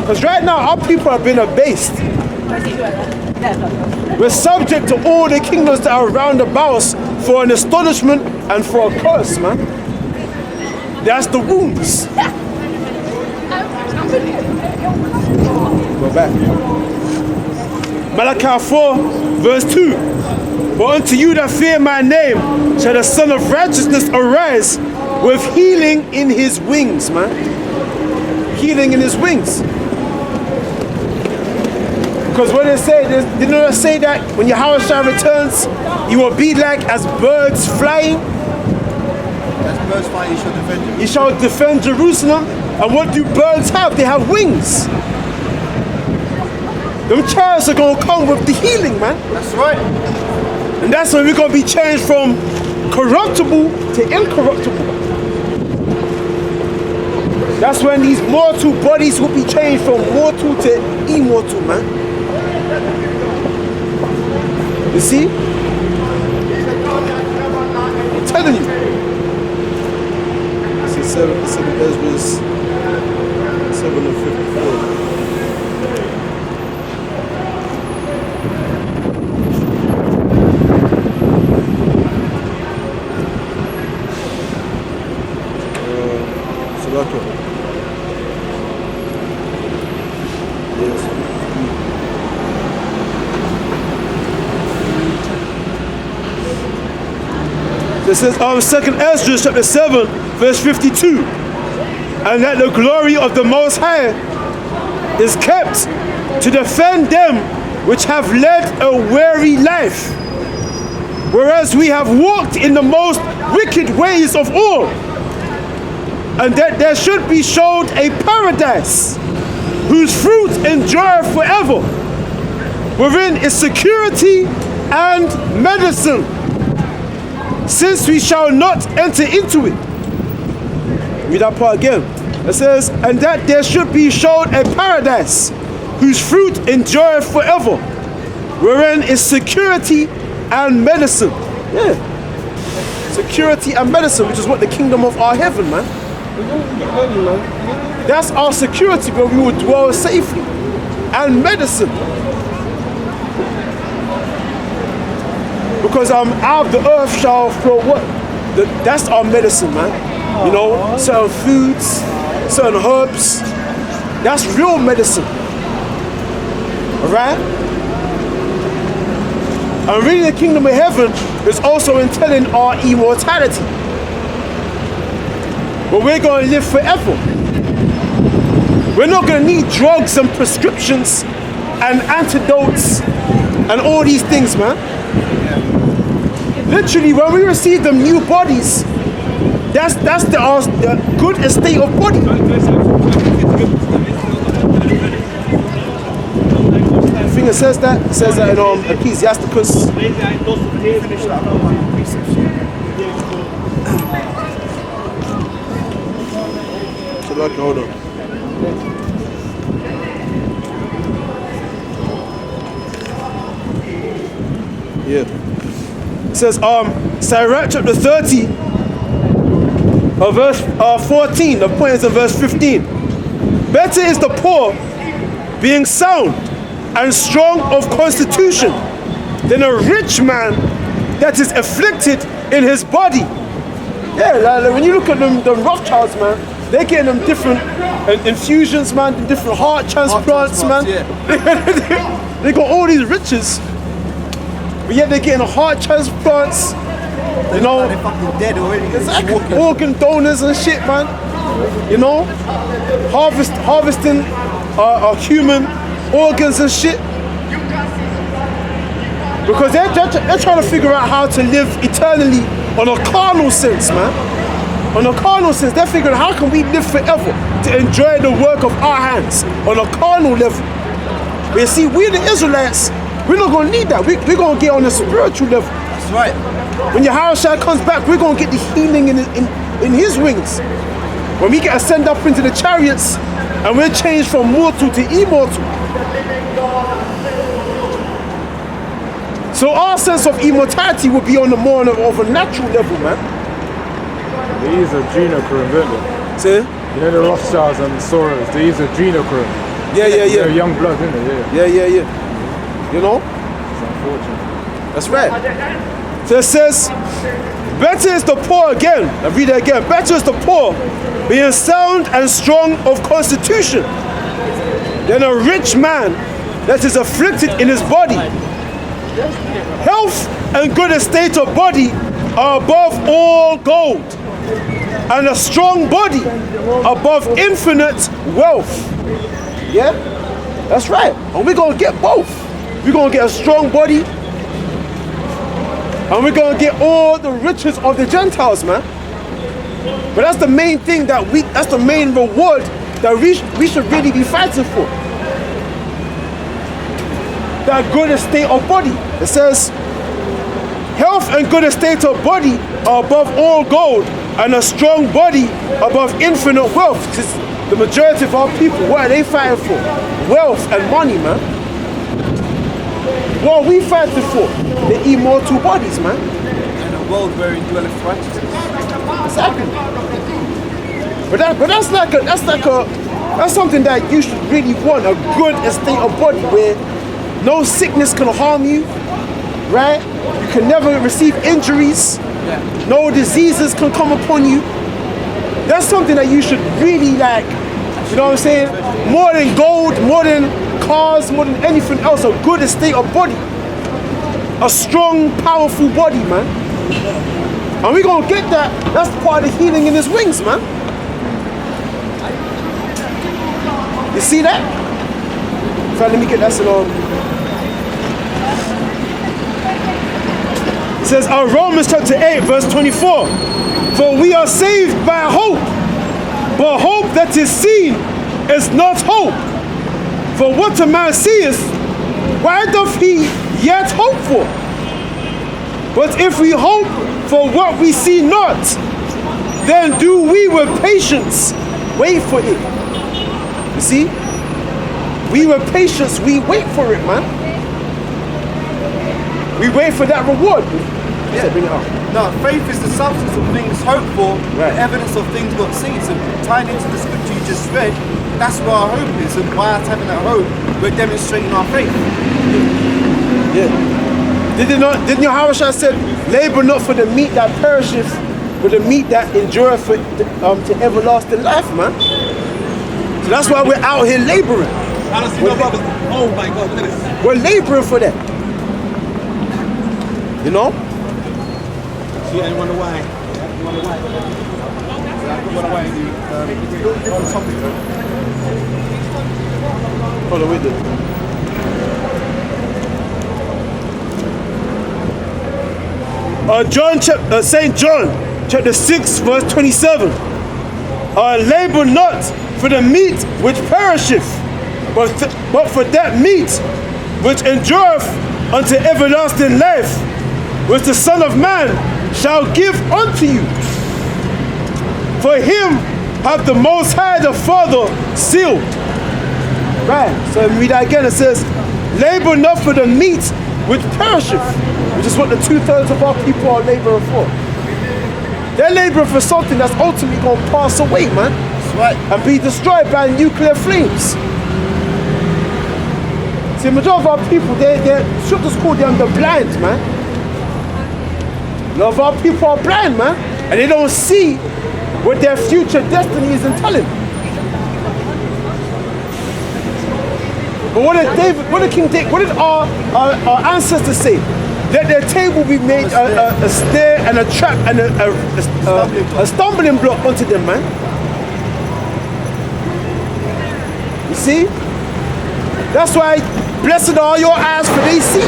Because right now, our people have been abased. We're subject to all the kingdoms that are around about us for an astonishment and for a curse, man. That's the wounds. Go back. Malachi 4, verse 2. But unto you that fear my name shall the Son of Righteousness arise with healing in his wings, man. Healing in his wings. Because when they say, they don't say that when Yahawashi returns, you will be like as birds flying. As birds flying, you shall defend Jerusalem. You shall defend Jerusalem. And what do birds have? They have wings. Them chariots are going to come with the healing, man. That's right. And that's when we're going to be changed from corruptible to incorruptible. That's when these mortal bodies will be changed from mortal to immortal, man. You see? I'm telling you. This is 7 Ezra's 7:54. It says 2 Ezra chapter 7 verse 52, and that the glory of the Most High is kept to defend them which have led a weary life, whereas we have walked in the most wicked ways of all, and that there should be showed a paradise whose fruit endureth forever, wherein is security and medicine, since we shall not enter into it. Read that part again. It says, and that there should be shown a paradise whose fruit endureth forever, wherein is security and medicine. Yeah. Security and medicine, which is what the kingdom of our heaven, man. That's our security, where we will dwell safely. And medicine. Because out of the earth shall flow what? That's our medicine, man. You know, certain foods, certain herbs. That's real medicine. Alright? And really the kingdom of heaven is also entailing our immortality. But we're going to live forever. We're not going to need drugs and prescriptions and antidotes and all these things, man. Literally, when we receive them new bodies, that's the good estate of body. I think it says that. It says that in Ecclesiasticus. Hold on. Yeah. It says, Sirach chapter 30, verse 14, the point is in verse 15. Better is the poor being sound and strong of constitution than a rich man that is afflicted in his body. Yeah, like when you look at them Rothschilds, man, they're getting them different infusions, man, different heart transplants, man. Yeah. They got all these riches. But yet they're getting heart transplants, you know, they're fucking dead already. Exactly. Organ donors and shit, man. You know, harvesting human organs and shit. Because they're trying to figure out how to live eternally on a carnal sense, man. On a carnal sense, they're figuring how can we live forever to enjoy the work of our hands on a carnal level. But you see, we the Israelites, we're not going to need that. We're going to get on a spiritual level. That's right. When Yahawashi comes back, we're going to get the healing in his wings. When we get ascend up into the chariots and we're changed from mortal to immortal. So our sense of immortality will be on the more of a natural level, man. They use adrenochrome, don't they? See? You know the Rothschilds and the Soros, they use adrenochrome. They're young blood, isn't it? Yeah. You know? It's unfortunate. That's right. So it says, better is the poor again. I read it again. Better is the poor being sound and strong of constitution than a rich man that is afflicted in his body. Health and good estate of body are above all gold, and a strong body above infinite wealth. Yeah? That's right. And we're going to get both. We're going to get a strong body, and we're going to get all the riches of the Gentiles, man. But that's the main thing that's the main reward that we should really be fighting for. That good estate of body. It says, health and good estate of body are above all gold, and a strong body above infinite wealth. Because the majority of our people, what are they fighting for? Wealth and money, man. What are we fighting for? The immortal bodies, man. In a world wherein dwelleth righteousness. Exactly. But that's something that you should really want, a good estate of body where no sickness can harm you, right? You can never receive injuries. No diseases can come upon you. That's something that you should really like, you know what I'm saying? More than gold, more than cars, more than anything else, a good estate of body. A strong, powerful body, man. And we're gonna get that. That's part of the healing in his wings, man. You see that? So let me get that along. It says, Romans chapter 8, verse 24. For we are saved by hope, but hope that is seen is not hope. For what a man seeth, why doth he yet hope for? But if we hope for what we see not, then do we with patience wait for it. You see? We with patience, we wait for it, man. We wait for that reward. Yeah, bring it up. No, faith is the substance of things hoped for, Right. the evidence of things not seen. So tying into the scripture you just read, that's where our hope is, and by us having that hope, we're demonstrating our faith. Yeah. Didn't Yahawashi said, labor not for the meat that perisheth, but the meat that endureth to everlasting life, man. So that's why we're out here laboring. I don't see no brothers. Oh my God, look at this. We're laboring for that. You know? See, I wonder why. You wonder why? I wonder why. On topic, Hold on, wait there. St. John, chapter 6, verse 27. Labor not for the meat which perisheth, but for that meat which endureth unto everlasting life, which the Son of Man shall give unto you. For him hath the Most High the Father sealed. Right, so read that again. It says, labor not for the meat which perisheth, which is what the 2/3 of our people are laboring for. They're laboring for something that's ultimately going to pass away, man. That's right. And be destroyed by nuclear flames. See, the majority of our people, they're scriptures call them the blind, man. A lot of our people are blind, man. And they don't see what their future destiny is entailing. But what did our ancestors say? Let their table be made a snare and a trap and a stumbling block unto them, man. You see? That's why blessed are your eyes for they see,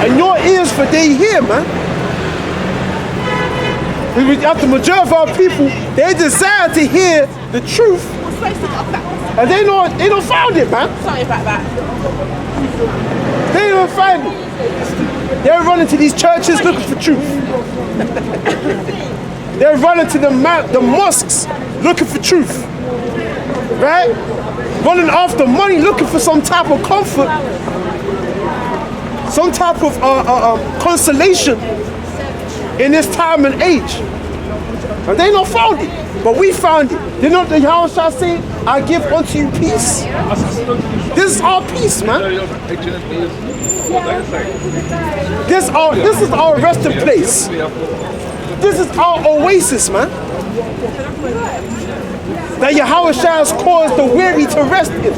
and your ears for they hear, man. The majority of our people, they desire to hear the truth, and they don't find it, man. Sorry about that. They don't find it. They're running to these churches looking for truth. They're running to the mosques looking for truth, right? Running after money, looking for some type of comfort, some type of consolation in this time and age, and they don't found it. But we found it. You know what the Yahawashi say? I give unto you peace. This is our peace, man. This is our resting place. This is our oasis, man. That Yahawashi has caused the weary to rest in.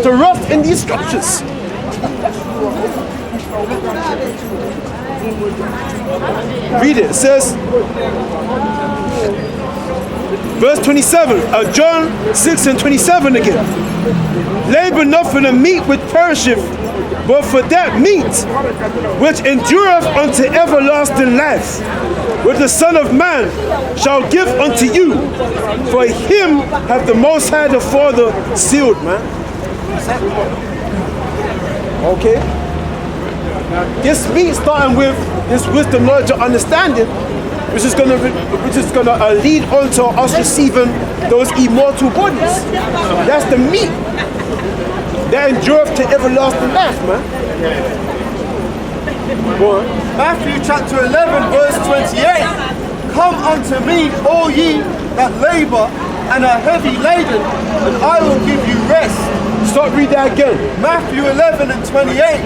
To rest in these scriptures. Read it. It says, verse 27, John 6:27 again. Labor not for the meat which perisheth, but for that meat which endureth unto everlasting life, which the Son of Man shall give unto you. For him hath the Most High the Father sealed, man. Okay? This meat starting with this wisdom, knowledge, and understanding, which is gonna lead on to us receiving those immortal bodies. That's the meat that endureth to everlasting life, man. Go on. Matthew chapter 11 verse 28. Come unto me, all ye that labor and are heavy laden, and I will give you rest. Stop, read that again. Matthew 11:28.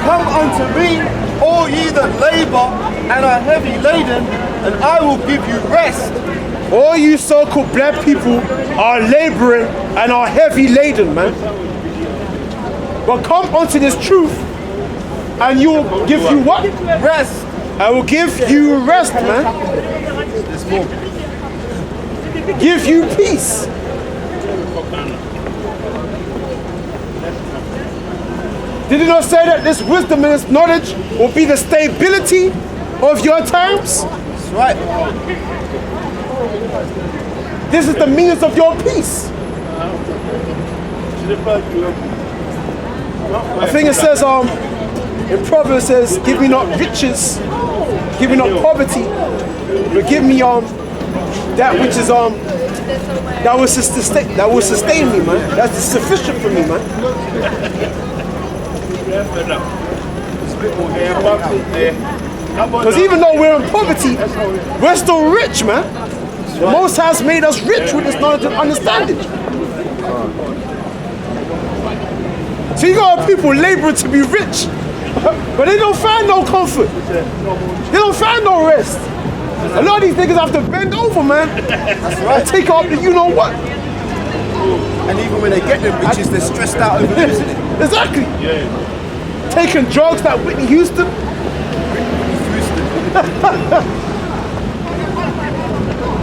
Come unto me, all ye that labor and are heavy laden, and I will give you rest. All you so-called black people are laboring and are heavy laden, man. But come unto this truth, and you will give you what? Rest. I will give you rest, man. There's more. Give you peace. Did it not say that this wisdom and this knowledge will be the stability of your times? That's right. This is the means of your peace. I think it says in Proverbs, it says, give me not riches, give me not poverty, but give me that which is that will sustain me, man. That's sufficient for me, man. Because even though we're in poverty, we're still rich, man. The Most High has made us rich with this knowledge and understanding. So you got people laboring to be rich, but they don't find no comfort. They don't find no rest. A lot of these niggas have to bend over, man. That's right. And take off the you know what. And even when they get them riches, they're stressed out over losing it. Exactly. Taking drugs like Whitney Houston.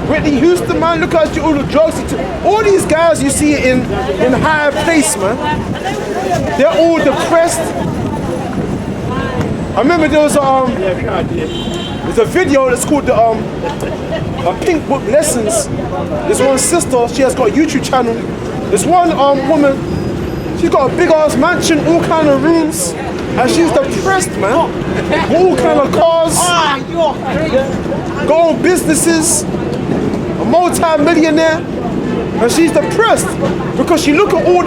Whitney Houston, man, look at all the drugs he took. All these guys you see in higher place, man. They're all depressed. I remember there was there's a video that's called the Pink Book Lessons. This one sister, she has got a YouTube channel. This one woman, she's got a big ass mansion, all kind of rooms, and she's depressed, man. All kind of cars, go on businesses, a multi-millionaire, and she's depressed because she look at all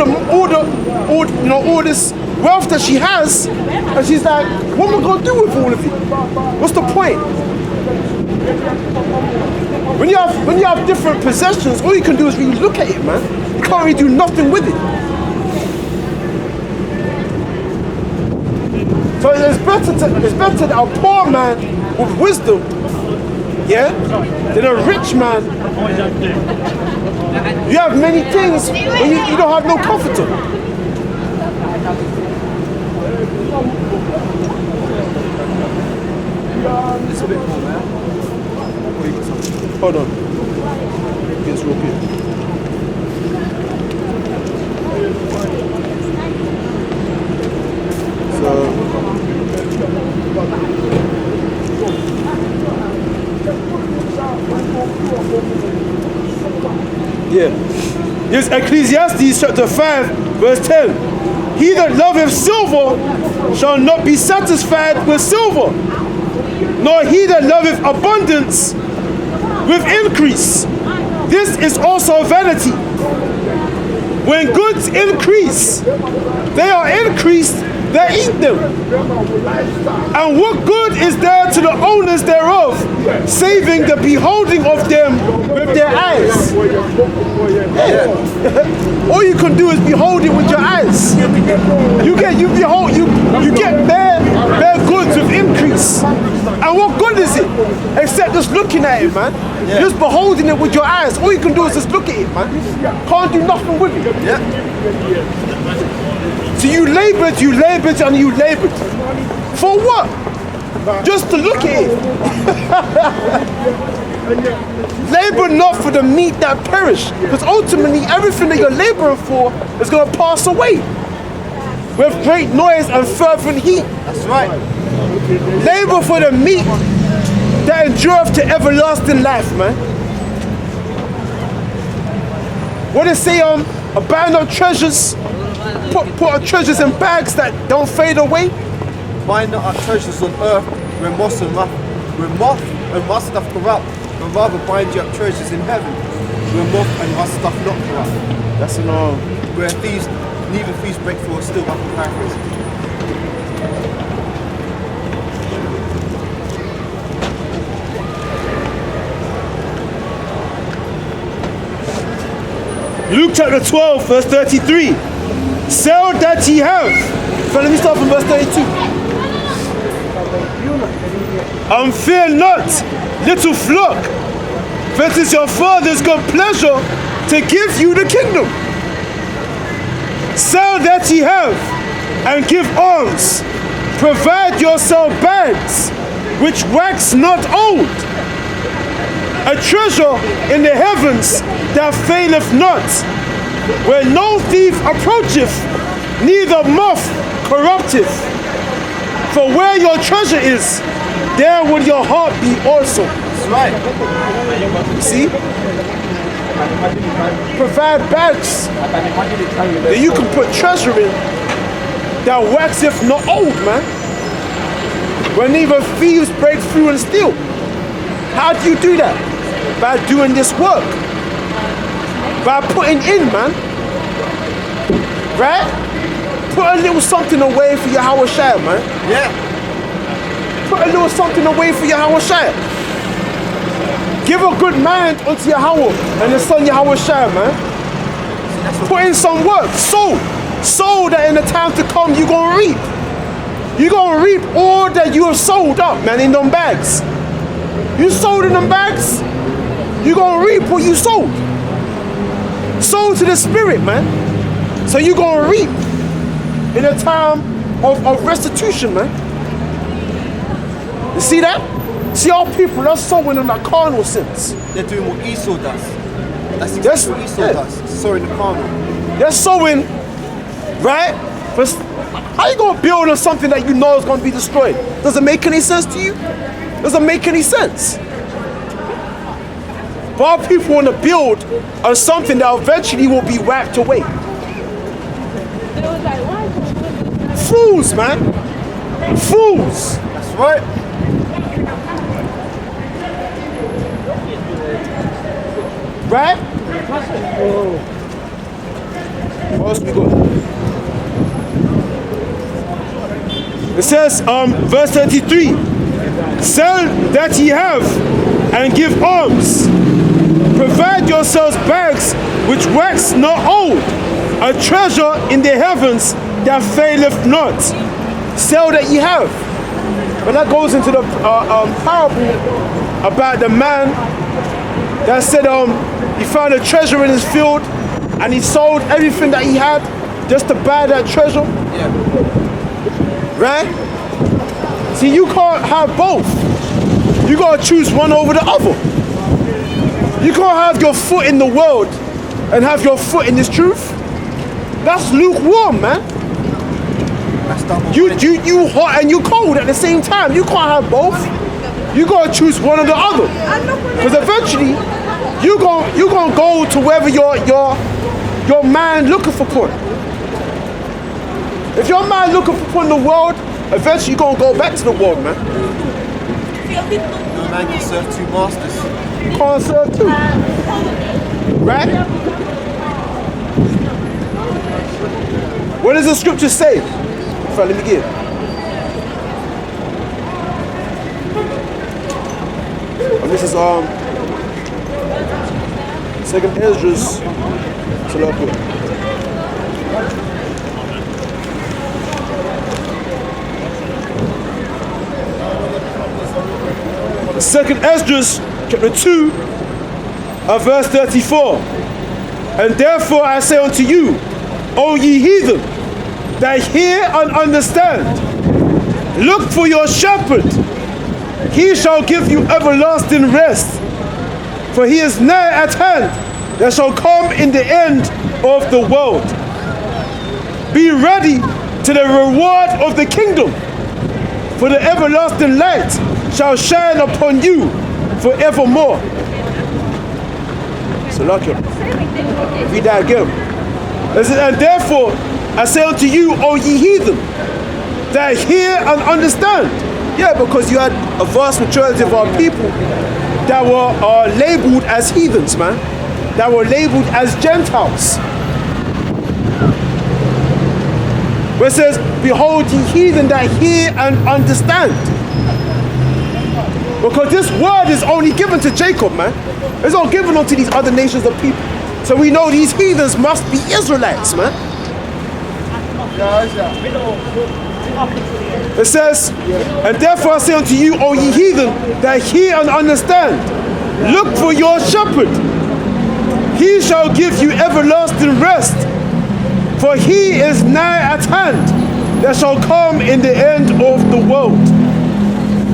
this wealth that she has, and she's like, what am I gonna do with all of it? What's the point? When you have different possessions, all you can do is really look at it, man. You can't really do nothing with it. So it's better that a poor man with wisdom, yeah, than a rich man. You have many things, but you don't have no comfort of it. It's a bit more, man. Hold on. Gets real good. So yeah. Here's Ecclesiastes chapter 5, verse 10. He that loveth silver shall not be satisfied with silver, nor he that loveth abundance with increase. This is also vanity. When goods increase, they are increased they eat them. And what good is there to the owners thereof, saving the beholding of them with their eyes? Yeah. All you can do is behold it with your eyes. You get bare goods with increase. And what good is it? Except just looking at it, man. Yeah. Just beholding it with your eyes. All you can do is just look at it, man. Can't do nothing with it. Yeah. So you labored, and you labored. For what? Just to look at it. Labor not for the meat that perish, because ultimately everything that you're laboring for is going to pass away with great noise and fervent heat. That's right. Labor for the meat that endureth to everlasting life, man. What they say, abandon our treasures, put our treasures in bags that don't fade away. Bind not our treasures on earth where moth and rust doth corrupt, but rather bind you up treasures in heaven where moth and rust doth not corrupt. That's an where thieves, neither thieves break through or steal, but paraphrase. Luke chapter 12, verse 33. Sell that ye have. So let me start from verse 32. Fear not, little flock, for it is your Father's good pleasure to give you the kingdom. Sell that ye have, and give alms. Provide yourself bags, which wax not old, a treasure in the heavens that faileth not, where no thief approacheth, neither moth corrupteth. For where your treasure is, there will your heart be also. That's right. See? Provide bags that you can put treasure in that waxeth not old, man. Where neither thieves break through and steal. How do you do that? By doing this work. By putting in, man. Right? Put a little something away for Yahawashi, man. Yeah. Put a little something away for Yahawashi. Give a good mind unto Yahweh and the son Yahawashi, man. Put in some work. Sow that in the time to come you're going to reap. You're going to reap all that you have sold up, man, in them bags. You sold in them bags, you're going to reap what you sold. Sow to the spirit, man. So you're going to reap in a time of restitution, man. You see that? See how people are sowing in that carnal sense. They're doing what Esau does. That's exactly what Esau does. Sowing the carnal. They're sowing, right? How you going to build on something that you know is going to be destroyed? Does it make any sense to you? Doesn't make any sense. But our people want to build on something that eventually will be wiped away. Fools, man. Fools. That's right. Right? What else we got? It says, verse 33, sell that ye have and give alms. Provide yourselves bags which wax not old, a treasure in the heavens that faileth not. Sell that ye have. But that goes into the parable about the man that said he found a treasure in his field and he sold everything that he had just to buy that treasure. Yeah. Right? See, you can't have both. You gotta choose one over the other. You can't have your foot in the world and have your foot in this truth. That's lukewarm, man. That's double. You hot and you cold at the same time. You can't have both. You gotta choose one or the other. Because eventually, you gonna go to wherever your man looking for porn. If your man looking for porn in the world, eventually you're gonna go back to the world, man. No man can serve two masters. You can't serve two. Right? What does the scripture say? fact, let me get it. And this is Second Esdras. So look here. Second Esdras, chapter 2, verse 34. And therefore I say unto you, O ye heathen, that hear and understand, look for your shepherd. He shall give you everlasting rest, for he is nigh at hand, that shall come in the end of the world. Be ready to the reward of the kingdom, for the everlasting light shall shine upon you forevermore. So look here. Read that again. It says, and therefore I say unto you, O ye heathen, that hear and understand. Yeah, because you had a vast majority of our people that were labeled as heathens, man. That were labeled as Gentiles. Where it says, behold ye heathen that hear and understand. Because this word is only given to Jacob, man. It's not given unto these other nations of people. So we know these heathens must be Israelites, man. It says, and therefore I say unto you, O ye heathen, that hear and understand. Look for your shepherd. He shall give you everlasting rest. For he is nigh at hand, that shall come in the end of the world.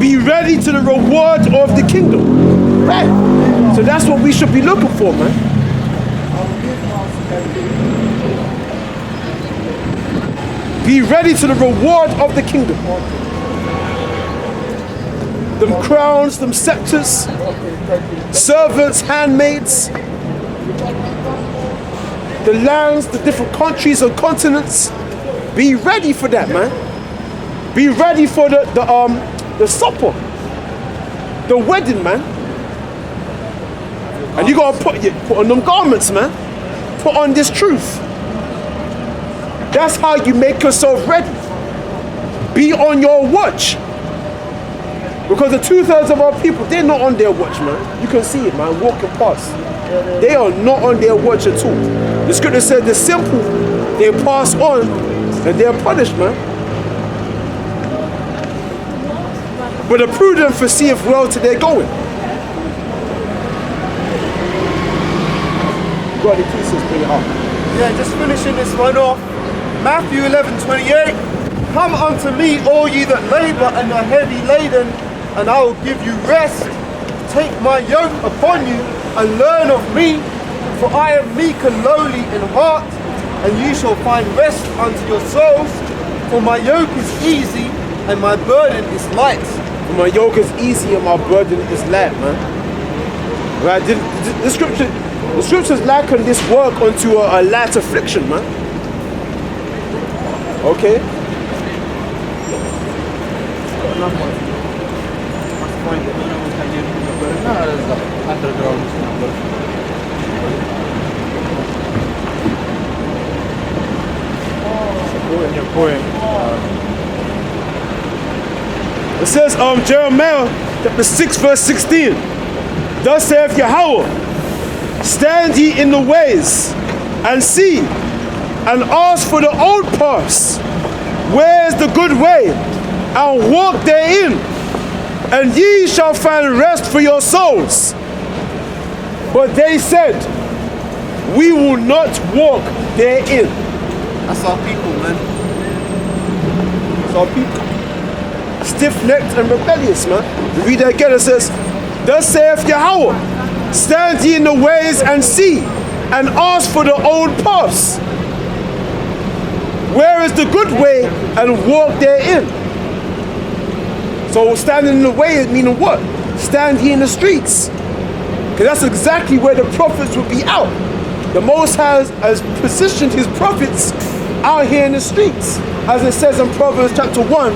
Be ready to the reward of the kingdom. Right. So that's what we should be looking for, man. Be ready to the reward of the kingdom. Them crowns, them scepters, servants, handmaids, the lands, the different countries and continents. Be ready for that, man. Be ready for the supper, the wedding, man. And you gotta put on them garments, man. Put on this truth. That's how you make yourself ready. Be on your watch. Because the 2/3 of our people, they're not on their watch, man. You can see it, man, walking past. They are not on their watch at all. The scripture said the simple, they pass on and they're punished, man. But the prudent foreseeth well to their going. God, the pieces bring it up. Yeah, just finishing this one off. Matthew 11:28. Come unto me, all ye that labor and are heavy laden, and I will give you rest. Take my yoke upon you and learn of me, for I am meek and lowly in heart, and you shall find rest unto your souls. For my yoke is easy and my burden is light. For my yoke is easy and my burden is light, man. Right? The scriptures liken this work unto a light affliction, man. Okay? It says Jeremiah chapter 6 verse 16. Thus saith Yahweh, stand ye in the ways and see and ask for the old paths, where is the good way, and walk therein, and ye shall find rest for your souls. But they said, we will not walk therein. That's our people, man. That's our people. Stiff-necked and rebellious, man. We read that again, it says, thus saith Yahweh, stand ye in the ways and see, and ask for the old paths. Where is the good way, and walk therein? So standing in the way meaning what? Stand ye in the streets. Because that's exactly where the prophets would be out. The Most High has positioned his prophets out here in the streets. As it says in Proverbs chapter 1,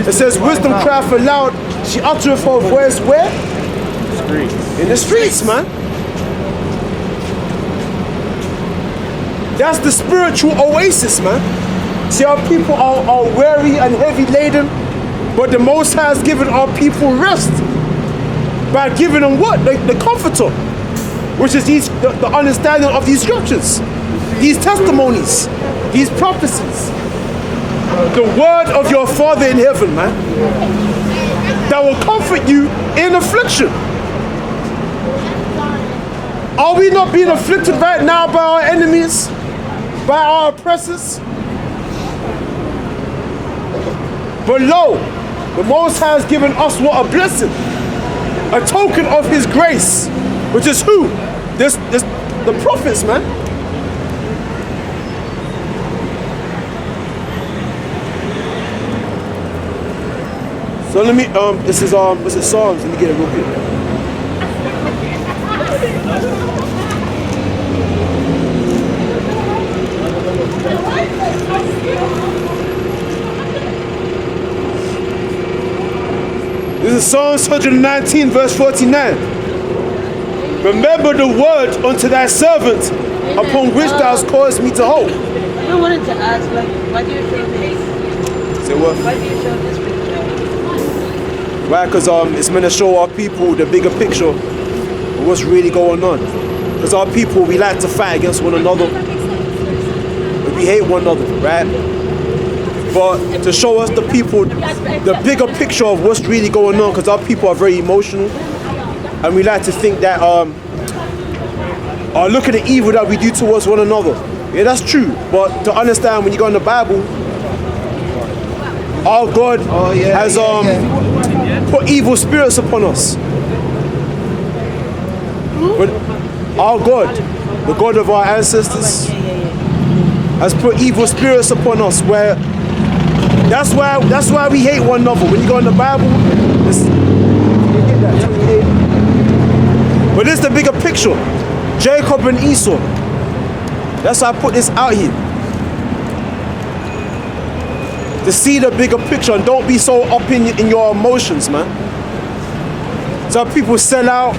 it says, wisdom crieth aloud, she uttereth her voice where? Streets. In the streets, man. That's the spiritual oasis, man. See, our people are weary and heavy laden, but the Most High has given our people rest by giving them what? The comforter, which is the understanding of these scriptures, these testimonies, these prophecies, the word of your Father in heaven, man, that will comfort you in affliction. Are we not being afflicted right now by our enemies, by our oppressors? But lo, the Most High has given us what? A blessing, a token of His grace, which is who? The prophets, man. So let me this is Psalms. Let me get it real quick. This is Psalms 119, verse 49. Remember the word unto thy servant, upon which thou hast caused me to hope. I wanted to ask, like, why do you show this? Say what? Why do you show this picture? Right, because it's meant to show our people the bigger picture of what's really going on. Because our people, we like to fight against one another. We hate one another, right? But to show us the people, the bigger picture of what's really going on, because our people are very emotional. And we like to think that, look at the evil that we do towards one another. Yeah, that's true. But to understand, when you go in the Bible, our God has put evil spirits upon us. But our God, the God of our ancestors, has put evil spirits upon us. Where that's why we hate one another. When you go in the Bible, but this is the bigger picture. Jacob and Esau. That's why I put this out here. To see the bigger picture and don't be so up in your emotions, man. So people sell out,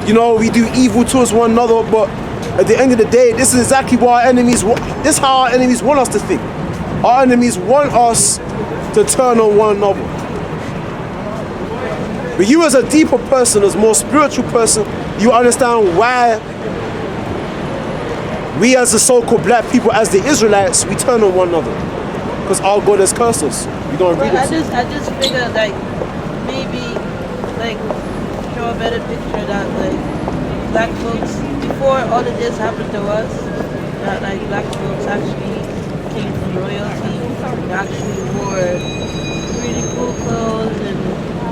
we do evil towards one another, but at the end of the day, this is exactly what our enemies want. This is how our enemies want us to think. Our enemies want us to turn on one another. But you as a deeper person, as a more spiritual person, you understand why we as the so-called black people, as the Israelites, we turn on one another. Because our God has cursed us. We don't read it. I just figured, like, maybe, like, show a better picture that, like, black folks, before all of this happened to us, that, like, black folks actually came from royalty, they actually wore really cool clothes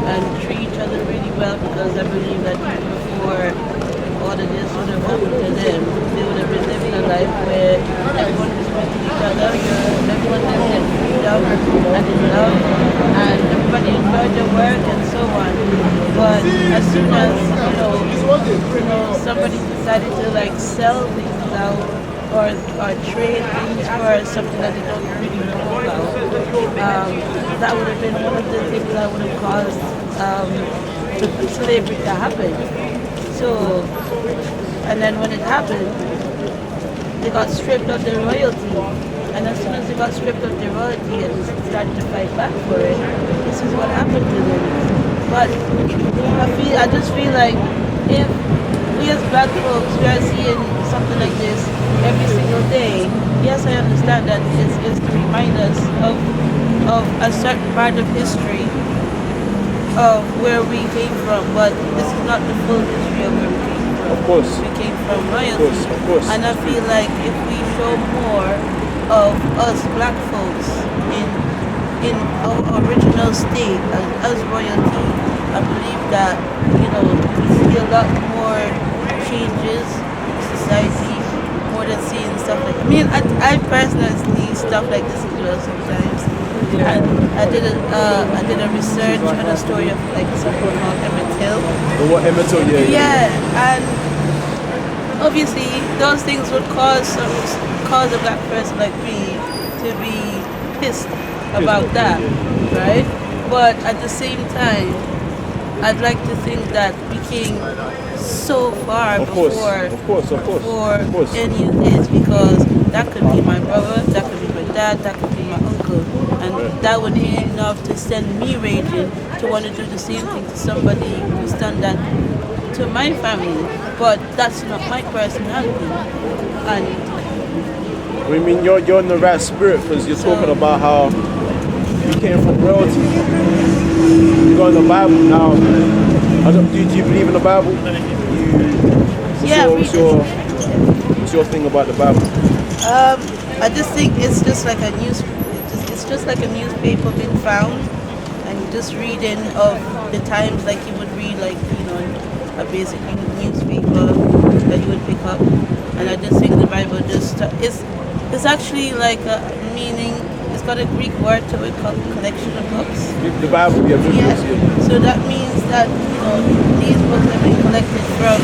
and treat each other really well, because I believe that before all of this would have happened to them, they would have been living a life where everyone respected each other, everyone lived in freedom and in love, and everybody enjoyed their work and so on. But as soon as somebody decided to like sell things out or trade things for something that they don't really know about, that would have been one of the things that would have caused slavery to happen. So, and then when it happened, they got stripped of their royalty. And as soon as they got stripped of their royalty and started to fight back for it, this is what happened to them. But I just feel like if we as black folks, we are seeing something like this every single day, yes, I understand that it's to remind us of a certain part of history of where we came from, but this is not the full history of where we came from. Of course. We came from royalty. Of course. And I feel like if we show more of us black folks in our original state as royalty, I believe that, we see a lot more changes in society, more than seeing stuff like, I personally see stuff like this as well sometimes. And I did a research on a story of like something called Emmett Till. What Emmett Till? Yeah, and obviously those things would cause a black person like me to be pissed about that, right? But at the same time, I'd like to think that we came so far before any of this, because that could be my brother, that could be my dad, that could be my uncle. And that would be enough to send me raging to want to do the same thing to somebody who's done that to my family. But that's not my personality. And I mean, you're in the right spirit because you're talking about how you came from royalty. You go in the Bible now. Do you believe in the Bible? What's your thing about the Bible? I just think it's just like a it's just like a newspaper being found, and just reading of the times like you would read, like, you know, a basic newspaper that you would pick up. And I just think the Bible just it's actually like a meaning. It's got a Greek word to it called collection of books. The Bible, yeah. So that means that, you know, these books have been collected from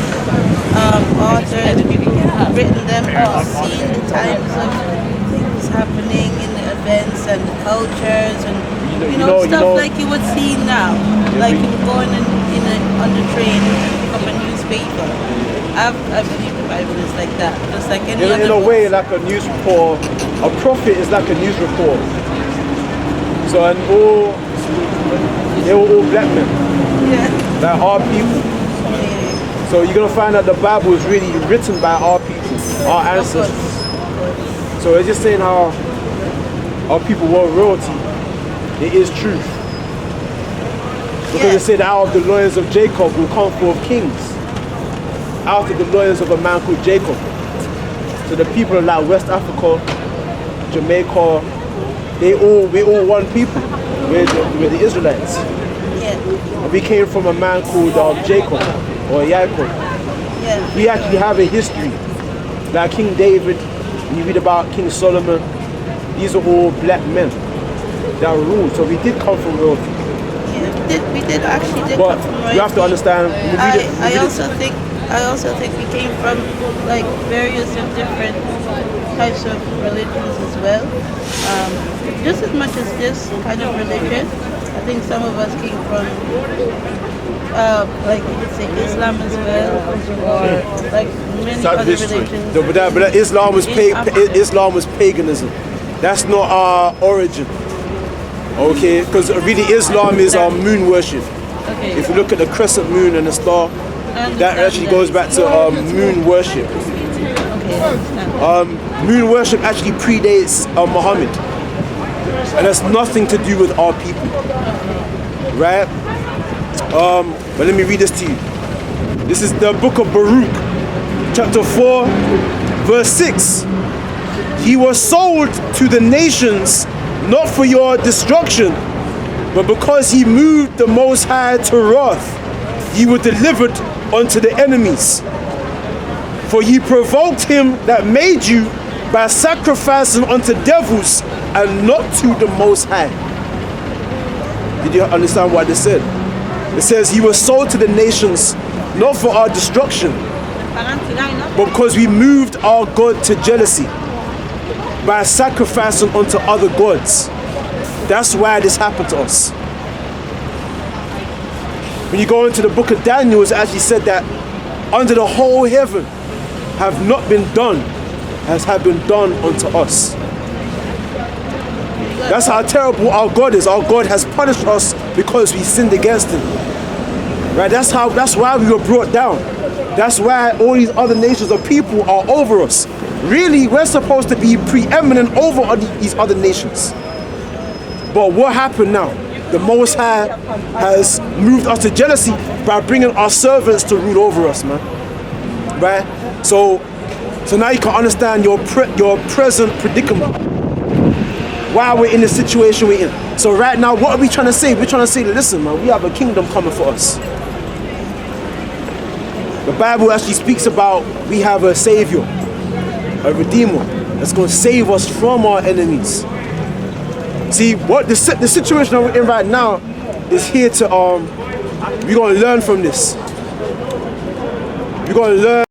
authors, people who have written them or seen the times of things happening in the events and the cultures and stuff like you would see now. Like you would go on the train and pick up a newspaper. I believe the Bible is like that, just like any other in a book. way, like a news report. A prophet is like a news report. So they were all black men. Yeah. Like our people. Yeah. So you're gonna find that the Bible is really written by our people, our ancestors. So it's just saying how our people were royalty. It is truth. Because it said out of the loins of Jacob will come forth kings. Out of the loins of a man called Jacob. So the people of like West Africa, Jamaica, we're all one people. We're the Israelites. Yeah. And we came from a man called Jacob or Yaakov. Yeah. We actually have a history. Like King David, when you read about King Solomon, these are all black men that ruled. So we did come from royalty. Yeah, we did actually But come from royalty. you have to understand. I also think we came from like various and different types of religions as well. Just as much as this kind of religion, I think some of us came from like you could say Islam as well, or like many other religions. But Islam was paganism. That's not our origin. Okay, because really Islam is our moon worship. Okay. If you look at the crescent moon and the star, that actually goes back to moon worship. Okay, I understand. Moon worship actually predates Muhammad, and has nothing to do with our people, right? But let me read this to you. This is the book of Baruch, chapter 4, verse 6. He was sold to the nations not for your destruction, but because he moved the Most High to wrath, ye were delivered unto the enemies. For ye provoked him that made you by sacrificing unto devils and not to the Most High. Did you understand what this said? It says he was sold to the nations not for our destruction, but because we moved our God to jealousy by sacrificing unto other gods. That's why this happened to us. When you go into the book of Daniel, it's actually said that under the whole heaven have not been done as have been done unto us. That's how terrible our God is. Our God has punished us because we sinned against him. Right? That's why we were brought down. That's why all these other nations of people are over us. Really, we're supposed to be preeminent over these other nations. But what happened now? The Most High has moved us to jealousy by bringing our servants to rule over us, man. Right? So now you can understand your present predicament. Why we're in the situation we're in. So right now, what are we trying to say? We're trying to say, listen, man, we have a kingdom coming for us. The Bible actually speaks about we have a savior, a redeemer that's going to save us from our enemies. See, what the situation we're in right now is here to we're going to learn from this. We're going to learn